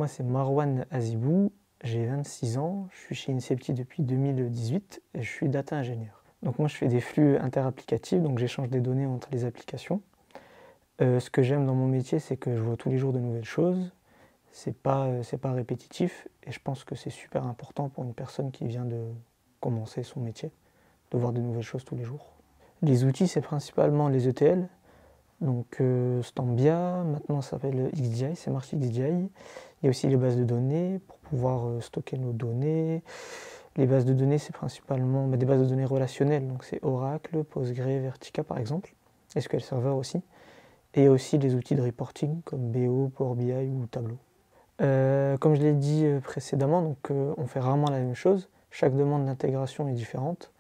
Moi, c'est Marwan Azibou, j'ai 26 ans, je suis chez Incepti depuis 2018 et je suis data ingénieur. Donc moi, je fais des flux interapplicatifs, donc j'échange des données entre les applications. Ce que j'aime dans mon métier, c'est que je vois tous les jours de nouvelles choses, c'est pas répétitif et je pense que c'est super important pour une personne qui vient de commencer son métier, de voir de nouvelles choses tous les jours. Les outils, c'est principalement les ETL, donc Stambia, maintenant ça s'appelle XDI, c'est marché XDI. Il y a aussi les bases de données pour pouvoir stocker nos données. Les bases de données, c'est principalement des bases de données relationnelles, donc c'est Oracle, Postgre, Vertica par exemple, SQL Server aussi. Et aussi les outils de reporting comme BO, Power BI ou Tableau. Comme je l'ai dit précédemment, donc, on fait rarement la même chose. Chaque demande d'intégration est différente.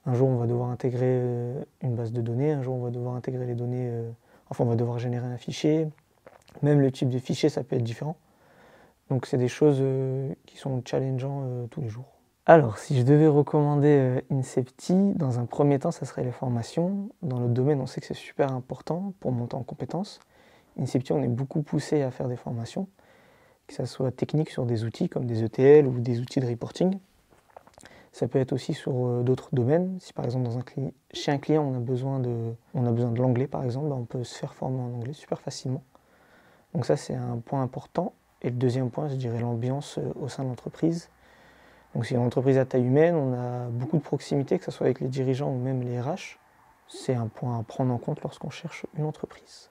Un jour, on va devoir intégrer une base de données, un jour, on va devoir intégrer les données, on va devoir générer un fichier. Même le type de fichier, ça peut être différent. Donc, c'est des choses qui sont challengeantes tous les jours. Alors, si je devais recommander Incepti, dans un premier temps, ça serait les formations. Dans le domaine, on sait que c'est super important pour monter en compétences. Incepti, on est beaucoup poussé à faire des formations, que ce soit technique sur des outils comme des ETL ou des outils de reporting. Ça peut être aussi sur d'autres domaines. Si par exemple chez un client on a besoin de l'anglais par exemple, on peut se faire former en anglais super facilement. Donc ça c'est un point important. Et le deuxième point, je dirais l'ambiance au sein de l'entreprise. Donc c'est une entreprise à taille humaine, on a beaucoup de proximité, que ce soit avec les dirigeants ou même les RH. C'est un point à prendre en compte lorsqu'on cherche une entreprise.